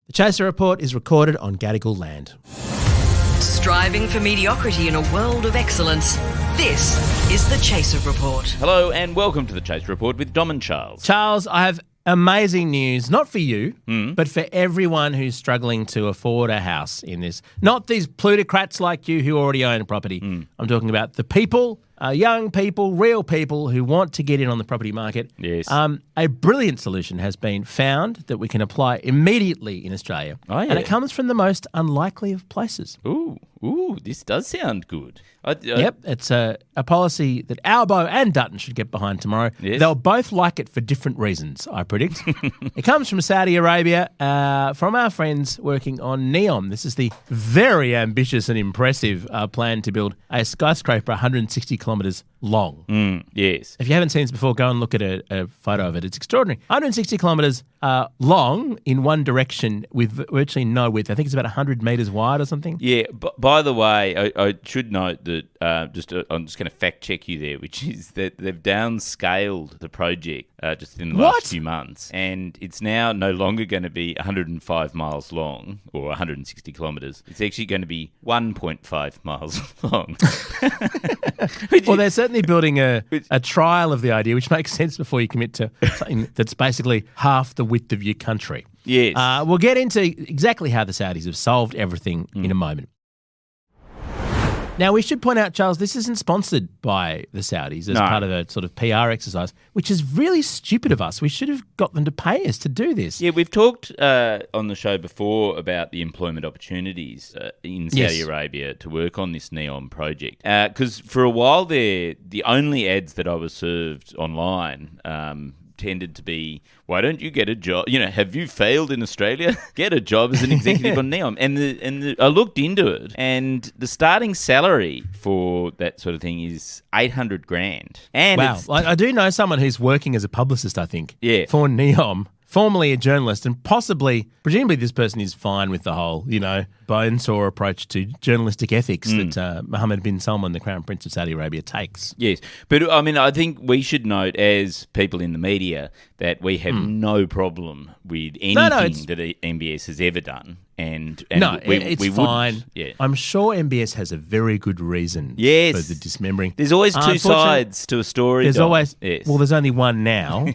The Chaser Report is recorded on Gadigal land. Striving for mediocrity in a world of excellence. This is the Chaser Report. Hello and welcome to the Chaser Report with Dom and Charles. Charles, I have amazing news, not for you, but for everyone who's struggling to afford a house in this. Not these plutocrats like you who already own a property. I'm talking about the people, young people, real people who want to get in on the property market. Yes. A brilliant solution has been found that we can apply immediately in Australia. Oh, yeah. And it comes from the most unlikely of places. Ooh, this does sound good. Yep, it's a policy that Albo and Dutton should get behind tomorrow. Yes. They'll both like it for different reasons, I predict. It comes from Saudi Arabia, from our friends working on NEOM. This is the very ambitious and impressive plan to build a skyscraper 160 kilometres long. Yes. If you haven't seen this before, go and look at a photo of it. It's extraordinary. 160 kilometres long in one direction with virtually no width. I think it's about 100 metres wide or something. Yeah, by the way, I should note that I'm just going to fact check you there, which is that they've downscaled the project just in the last few months, and it's now no longer going to be 105 miles long or 160 kilometres. It's actually going to be 1.5 miles long. Well, they're certainly building a trial of the idea, which makes sense before you commit to something that's basically half the width of your country. Yes. We'll get into exactly how the Saudis have solved everything in a moment. Now, we should point out, Charles, this isn't sponsored by the Saudis as part of a sort of PR exercise, which is really stupid of us. We should have got them to pay us to do this. Yeah, we've talked on the show before about the employment opportunities in Saudi Arabia to work on this NEOM project. Because for a while there, the only ads that I was served online tended to be, why don't you get a job? You know, have you failed in Australia? Get a job as an executive on NEOM. And I looked into it, and the starting salary for that sort of thing is $800,000. And wow. I do know someone who's working as a publicist, I think, for NEOM, formerly a journalist, and presumably this person is fine with the whole, bone-saw approach to journalistic ethics that Mohammed bin Salman, the Crown Prince of Saudi Arabia, takes. Yes. But, I think we should note as people in the media that we have no problem with anything that MBS has ever done. And it's fine. Yeah. I'm sure MBS has a very good reason for the dismembering. There's always two sides to a story. There's always there's only one now,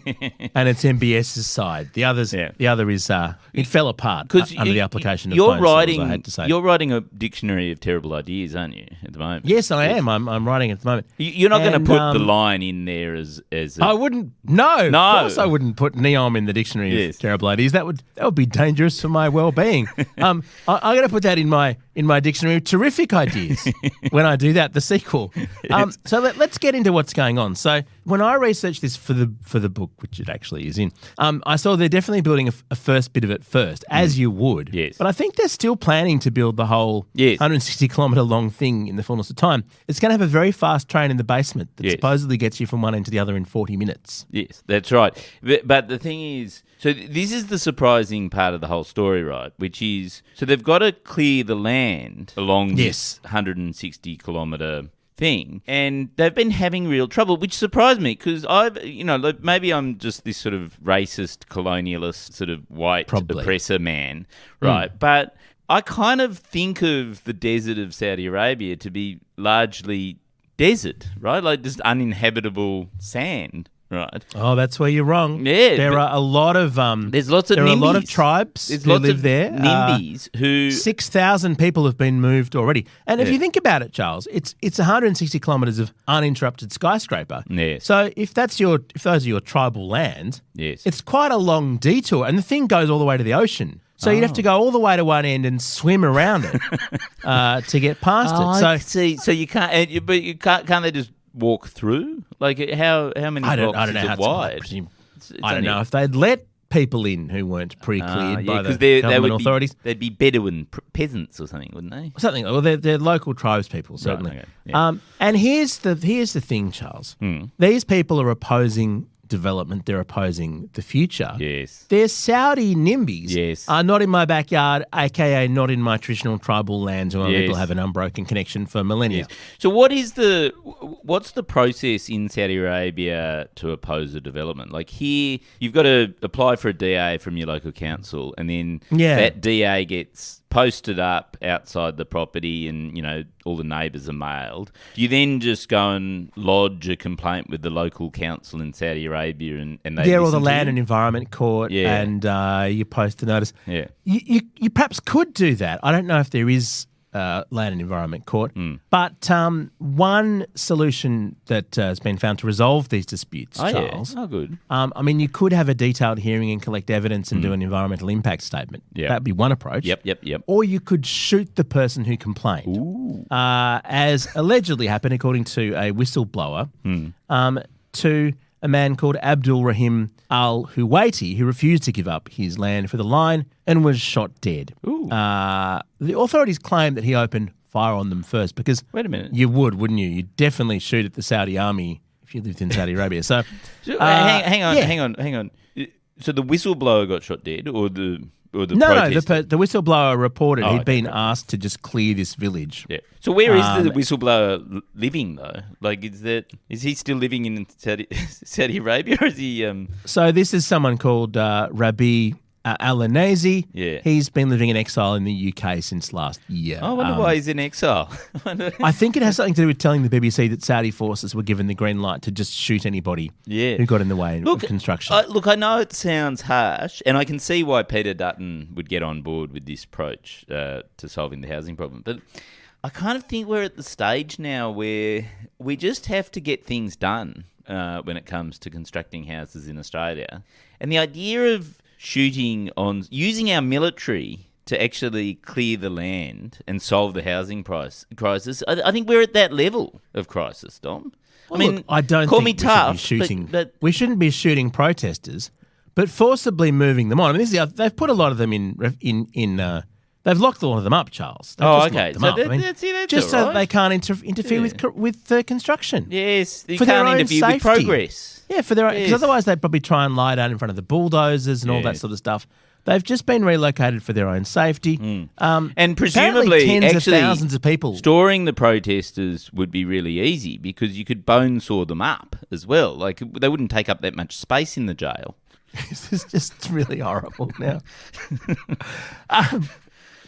and it's MBS's side. The other is it fell apart under the application of bone saws, I had to say. You're writing a dictionary of terrible ideas, aren't you, at the moment? Yes, I am. I'm writing it at the moment. You're not going to put the line in there as I wouldn't. No, of course I wouldn't put NEOM in the dictionary of terrible ideas. That would be dangerous for my well-being. I'm going to put that in my dictionary of terrific ideas when I do that, the sequel. So let's get into what's going on. So when I researched this for the book, which it actually is in, I saw they're definitely building a first bit of it first, as you would. Yes. But I think they're still planning to build the whole 160-kilometre long thing in the fullness of time. It's going to have a very fast train in the basement that supposedly gets you from one end to the other in 40 minutes. Yes, that's right. But the thing is, so this is the surprising part of the whole story, right? Which is, so they've got to clear the land along this 160-kilometre thing, and they've been having real trouble, which surprised me because maybe I'm just this sort of racist, colonialist, sort of white oppressor man, right? But I kind of think of the desert of Saudi Arabia to be largely desert, right? Like just uninhabitable sand. Right. Oh, that's where you're wrong. Yeah, there are a lot of there's lots of there NIMBYs. are a lot of tribes who live there. NIMBYs who 6,000 people have been moved already. And if you think about it, Charles, it's 160 kilometres of uninterrupted skyscraper. Yes. So if those are your tribal lands, it's quite a long detour, and the thing goes all the way to the ocean. So you'd have to go all the way to one end and swim around it to get past it. So I see. So you can't, but you can't they just walk through? Like how many blocks is it wide? I don't know if they'd let people in who weren't pre-cleared by the government authorities. They'd be Bedouin peasants or something, wouldn't they? Something. Well, they're local tribes people, certainly. Right, okay. And here's the thing, Charles. These people are opposing development, they're opposing the future. Yes. They're Saudi NIMBYs. Yes. Are not in my backyard, aka not in my traditional tribal lands where Yes. people have an unbroken connection for millennia. Yes. So what's the process in Saudi Arabia to oppose a development? Like here, you've got to apply for a DA from your local council, and then that DA gets posted up outside the property, and all the neighbours are mailed. Do you then just go and lodge a complaint with the local council in Saudi Arabia, and they or the listen to Land you? and Environment Court, and you post a notice. Yeah. You perhaps could do that. I don't know if there is Land and Environment Court, but one solution that has been found to resolve these disputes, Charles. Yeah. Oh, good. You could have a detailed hearing and collect evidence and do an environmental impact statement. Yep. That'd be one approach. Yep. Or you could shoot the person who complained, as allegedly happened, according to a whistleblower, to a man called Abdul Rahim Al-Huwaiti, who refused to give up his land for the line and was shot dead. The authorities claim that he opened fire on them first because... Wait a minute. You would, wouldn't you? You'd definitely shoot at the Saudi army if you lived in Saudi Arabia. So, hang on. So the whistleblower got shot dead, or the protester? No, the whistleblower reported he'd been asked to just clear this village. Yeah. So where is the whistleblower living though? Like, is he still living in Saudi Arabia, or is he? So this is someone called Rabi Al-Anazi. Yeah. He's been living in exile in the UK since last year. I wonder why he's in exile. I think it has something to do with telling the BBC that Saudi forces were given the green light to just shoot anybody who got in the way of construction. I know it sounds harsh, and I can see why Peter Dutton would get on board with this approach to solving the housing problem. But I kind of think we're at the stage now where we just have to get things done when it comes to constructing houses in Australia. And the idea of using our military to actually clear the land and solve the housing crisis, I think we're at that level of crisis, Dom. Look, I don't call think me we tough, should be shooting. but we shouldn't be shooting protesters, but forcibly moving them on. They've put a lot of them in they've locked a lot of them up, Charles. They've just okay. locked them up. That's just so all that right. they can't interfere with the construction. Yes, you For their can't own interfere with safety. progress. Yeah, because otherwise they'd probably try and lie down in front of the bulldozers and all that sort of stuff. They've just been relocated for their own safety. And presumably, tens actually, of thousands of people. storing the protesters would be really easy because you could bone saw them up as well. Like, they wouldn't take up that much space in the jail. This is just really horrible now.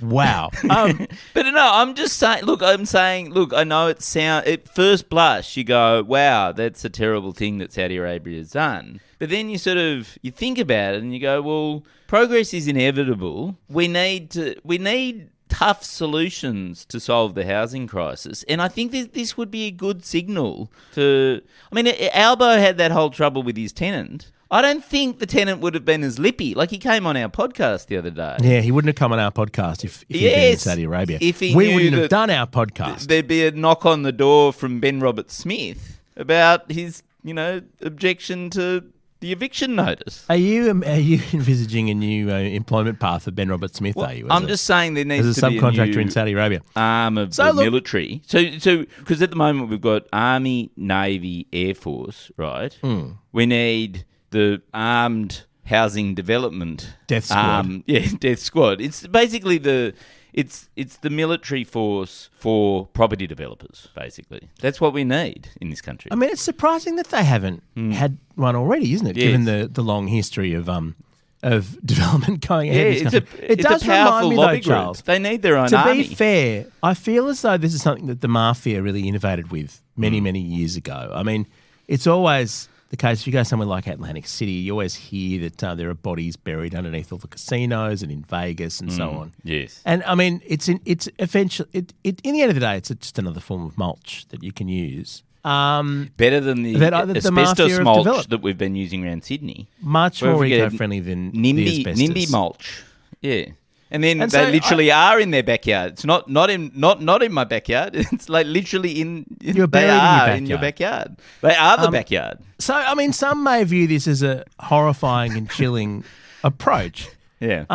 Wow. But no, I'm just saying, I know at first blush you go, wow, that's a terrible thing that Saudi Arabia has done. But then you think about it and you go, well, progress is inevitable. We need tough solutions to solve the housing crisis. And I think this would be a good signal Albo had that whole trouble with his tenant. I don't think the tenant would have been as lippy. Like, he came on our podcast the other day. Yeah, he wouldn't have come on our podcast if he'd been in Saudi Arabia. We wouldn't have done our podcast. There'd be a knock on the door from Ben Roberts-Smith about his, objection to the eviction notice. Are you envisaging a new employment path for Ben Roberts-Smith? Well, are you? I'm just saying there needs as a to be subcontractor a new in Saudi Arabia arm of the military. So because at the moment we've got Army, Navy, Air Force, right? We need the Armed Housing Development Death Squad. Death Squad. It's basically it's the military force for property developers, basically. That's what we need in this country. I mean, it's surprising that they haven't had one already, isn't it? Yes. Given the long history of development going ahead in this country. It's does a powerful remind me, lobby though, Charles, group. They need their own to army. be fair, I feel as though this is something that the mafia really innovated with many, many years ago. I mean, it's always the case. If you go somewhere like Atlantic City, you always hear that there are bodies buried underneath all the casinos and in Vegas and so on. Yes. And I mean, it's eventually, in the end of the day, it's just another form of mulch that you can use. Better than the asbestos mulch that we've been using around Sydney. Much more eco-friendly than the asbestos. NIMBY mulch. Yeah. And then they literally are in their backyard. It's not in my backyard. It's like literally in your backyard. They are the backyard. So I mean, some may view this as a horrifying and chilling approach. Yeah.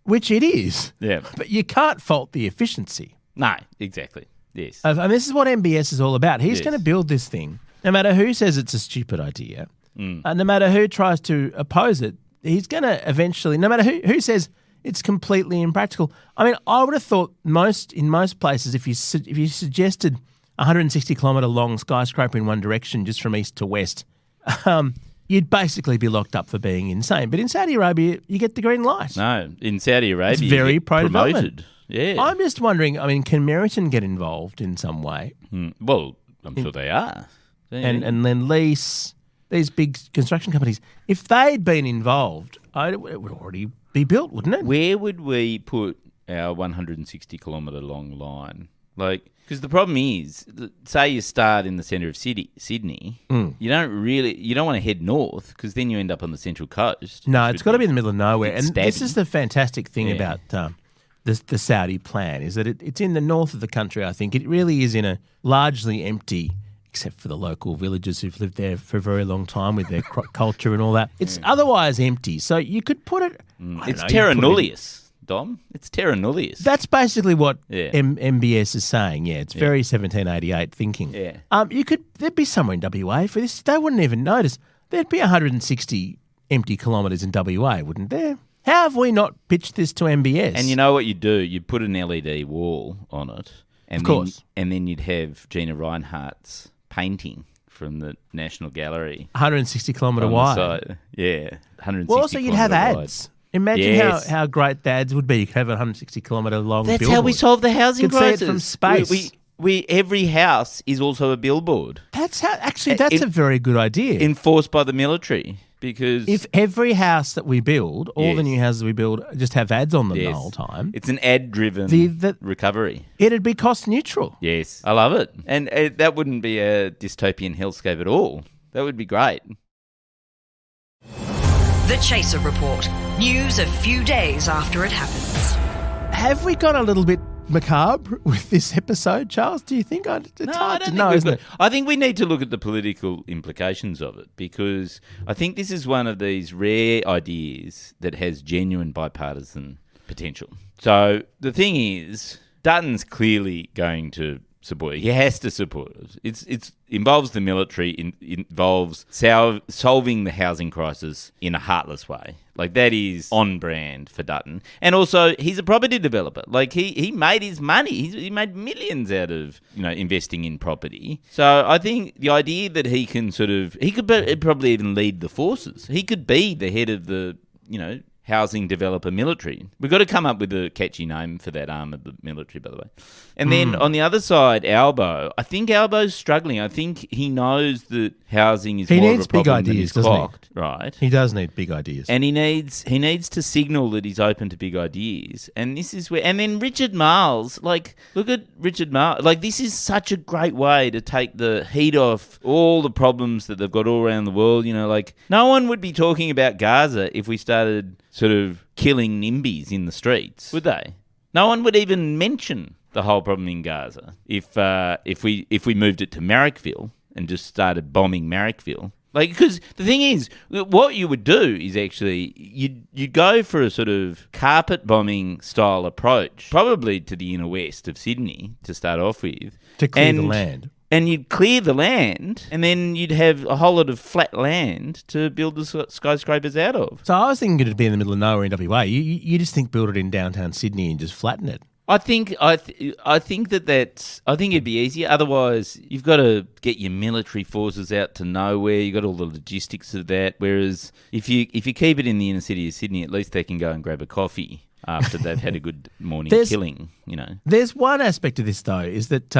Which it is. Yeah. But you can't fault the efficiency. No, exactly. Yes. And this is what MBS is all about. He's going to build this thing, no matter who says it's a stupid idea. no matter who tries to oppose it, he's going to eventually, no matter who says it's completely impractical. I mean, I would have thought in most places, if you suggested 160-kilometre long skyscraper in one direction just from east to west, you'd basically be locked up for being insane. But in Saudi Arabia, you get the green light. No, in Saudi Arabia, it's very pro-development. Yeah. I'm just wondering, I mean, can Meriton get involved in some way? Well, I'm sure they are. And then lease these big construction companies. If they'd been involved, it would already be built, wouldn't it? Where would we put our 160-kilometre long line? Like, because the problem is, say you start in the centre of Sydney, you don't want to head north because then you end up on the Central Coast. No, it's got to be in the middle of nowhere. And this is the fantastic thing about the Saudi plan is that it's in the north of the country, I think. It really is in a largely empty, except for the local villagers who've lived there for a very long time with their culture and all that. It's otherwise empty. So you could put it... It's terra nullius. Dom, it's terra nullius. That's basically what MBS is saying. Yeah, it's very 1788 thinking. Yeah. There'd be somewhere in WA for this. They wouldn't even notice. There'd be 160 empty kilometres in WA, wouldn't there? How have we not pitched this to MBS? And you know what you do? You'd put an LED wall on it. And of course. And then you'd have Gina Reinhardt's painting from the National Gallery. 160 kilometre wide. Yeah, 160. Well, also you'd have ads. Wide. Imagine how great the ads would be. You could have a 160-kilometre long billboard. That's how we solve the housing crisis. See it from space. Every house is also a billboard. That's a very good idea. Enforced by the military. Because if every house that we build, all the new houses we build, just have ads on them the whole time. It's an ad-driven recovery. It'd be cost neutral. Yes, I love it. And that wouldn't be a dystopian hellscape at all. That would be great. The Chaser Report. News a few days after it happens. Have we got a little bit macabre with this episode, Charles? Do you think? It's hard to know, isn't it? I think we need to look at the political implications of it because I think this is one of these rare ideas that has genuine bipartisan potential. So the thing is, Dutton's clearly going to support it. He has to support it. It involves the military, involves solving the housing crisis in a heartless way. Like, that is on brand for Dutton. And also, he's a property developer. Like, he made his money. He made millions out of, investing in property. So I think the idea that he can he could probably even lead the forces. He could be the head of the, housing developer military. We've got to come up with a catchy name for that arm of the military, by the way. And then on the other side, Albo. I think Albo's struggling. I think he knows that housing is more of a problem than he's clocked. Right. He does need big ideas. And he needs to signal that he's open to big ideas. And this is where... And then Richard Marles. Like, look at Richard Marles. Like, this is such a great way to take the heat off all the problems that they've got all around the world. Like, no one would be talking about Gaza if we started sort of killing NIMBYs in the streets, would they? No one would even mention the whole problem in Gaza if we moved it to Marrickville and just started bombing Marrickville. Like, because the thing is, what you would do is actually you'd go for a sort of carpet bombing style approach, probably to the inner west of Sydney to start off with, to clear the land. And you'd clear the land, and then you'd have a whole lot of flat land to build the skyscrapers out of. So I was thinking it'd be in the middle of nowhere in WA. You just think build it in downtown Sydney and just flatten it. I think it'd be easier. Otherwise, you've got to get your military forces out to nowhere. You've got all the logistics of that. Whereas if you keep it in the inner city of Sydney, at least they can go and grab a coffee after they've had a good morning killing. There's one aspect of this though, is that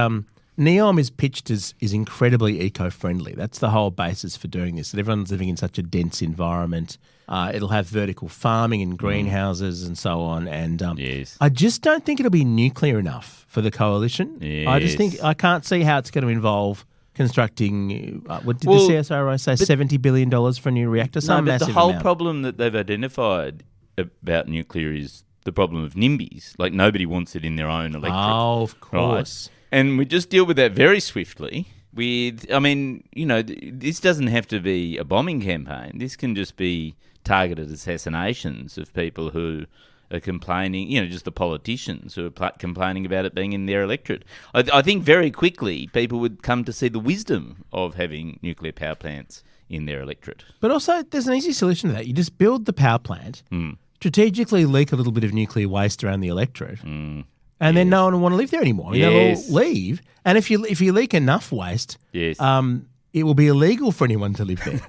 NEOM is pitched as incredibly eco-friendly. That's the whole basis for doing this, that everyone's living in such a dense environment. It'll have vertical farming and greenhouses and so on. And yes. I just don't think it'll be nuclear enough for the coalition. Yes. I just think I can't see how it's going to involve constructing, what did the CSIRO say, $70 billion for a new reactor? Some massive the whole amount. problem that they've identified about nuclear is the problem of NIMBYs. Like, nobody wants it in their own electorate. Oh, of course. Right? And we just deal with that very swiftly this doesn't have to be a bombing campaign. This can just be targeted assassinations of people who are complaining, just the politicians who are complaining about it being in their electorate. I think very quickly people would come to see the wisdom of having nuclear power plants in their electorate. But also, there's an easy solution to that. You just build the power plant, strategically leak a little bit of nuclear waste around the electorate, and then no one will want to live there anymore. They'll all leave. And if you leak enough waste, it will be illegal for anyone to live there.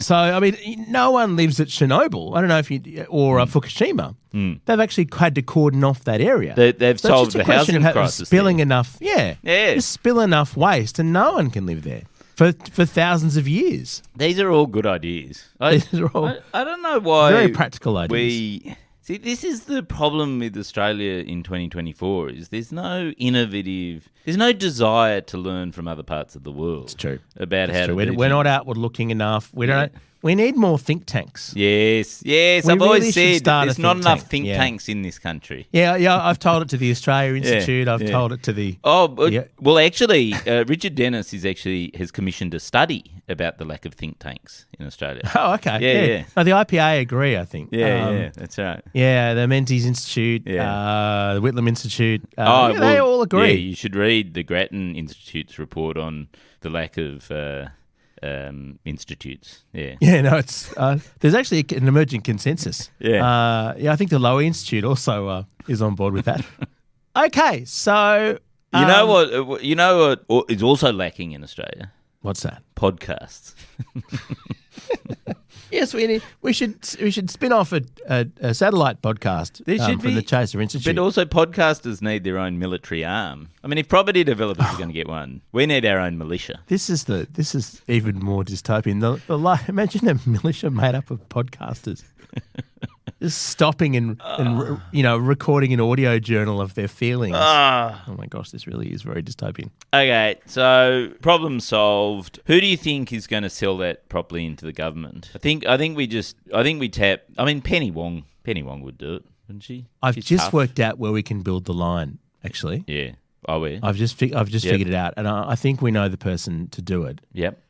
So, I mean, no one lives at Chernobyl. I don't know if or Fukushima. They've actually had to cordon off that area. They've solved the housing crisis. Spilling enough, just spill enough waste, and no one can live there for thousands of years. These are all good ideas. These are all I don't know why very practical ideas. See, this is the problem with Australia in 2024 is there's no desire to learn from other parts of the world. It's true. About how to do We're not outward looking enough. We need more think tanks. Yes. I've always said there's not enough think tanks in this country. Yeah. I've told it to the Australia Institute. I've told it to the... Well, actually, Richard Dennis has commissioned a study about the lack of think tanks in Australia. Oh, okay. Yeah. No, the IPA agree, I think. Yeah, that's right. Yeah, the Menzies Institute, the Whitlam Institute. They all agree. Yeah, you should read the Grattan Institute's report on the lack of... institutes. No, it's there's actually an emerging consensus. I think the Lowy Institute also is on board with that. Okay, so you know what is also lacking in Australia? What's that? Podcasts. Yes, we should spin off a satellite podcast from the Chaser Institute. But also podcasters need their own military arm. I mean, if property developers are going to get one, we need our own militia. This is even more dystopian. Imagine a militia made up of podcasters. Just stopping and recording an audio journal of their feelings. Oh my gosh, this really is very dystopian. Okay, so problem solved. Who do you think is going to sell that properly into the government? I think we tap. I mean, Penny Wong would do it, wouldn't she? I've just worked out where we can build the line. Actually, yeah. Are we? I've just figured it out, and I think we know the person to do it. Yep.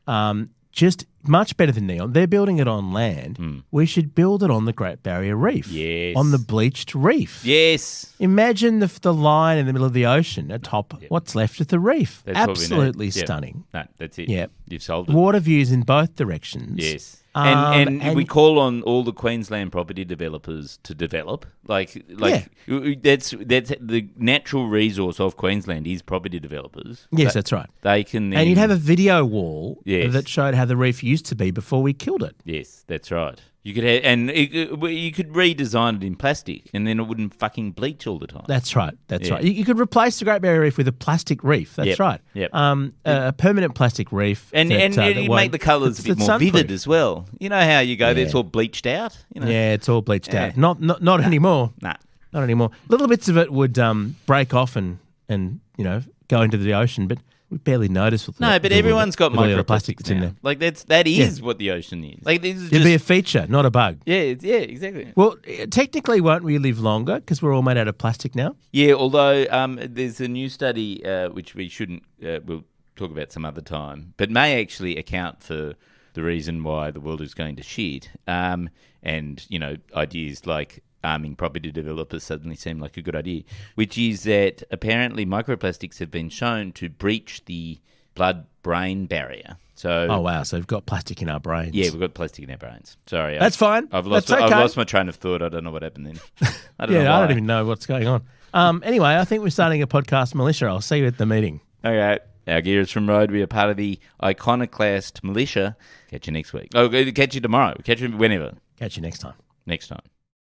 Just much better than Neon. They're building it on land. We should build it on the Great Barrier Reef. Yes. On the bleached reef. Yes. Imagine the line in the middle of the ocean atop what's left of the reef. That's absolutely stunning. No, that's it. Yeah. You've solved it. Water views in both directions. Yes. And we call on all the Queensland property developers to develop. That's the natural resource of Queensland is property developers. Yes, that's right. They can then... And you'd have a video wall that showed how the reef used to be before we killed it. Yes, that's right. You could you could redesign it in plastic, and then it wouldn't fucking bleach all the time. That's right. Right. You could replace the Great Barrier Reef with a plastic reef. That's right. Yep. A permanent plastic reef, and you make the colours a bit more vivid as well. You know how you go there; it's all bleached out. Yeah, it's all bleached out. Not anymore. Nah, not anymore. Little bits of it would break off and go into the ocean, but we barely notice. But everyone's got microplastic that's in there. Like that is what the ocean is. Like this is It'd be a feature, not a bug. Yeah, exactly. Well, technically, won't we live longer because we're all made out of plastic now? Yeah, although there's a new study which we shouldn't. We'll talk about some other time, but may actually account for the reason why the world is going to shit. And ideas like arming property developers suddenly seem like a good idea, which is that apparently microplastics have been shown to breach the blood-brain barrier. So, oh, wow. So we've got plastic in our brains. Yeah, we've got plastic in our brains. Sorry. That's fine. I've lost my train of thought. I don't know what happened then. I don't even know what's going on. Anyway, I think we're starting a podcast, Militia. I'll see you at the meeting. Okay. Our gear is from Road. We are part of the iconoclast Militia. Catch you next week. Oh, catch you tomorrow. Catch you whenever. Catch you next time. Next time.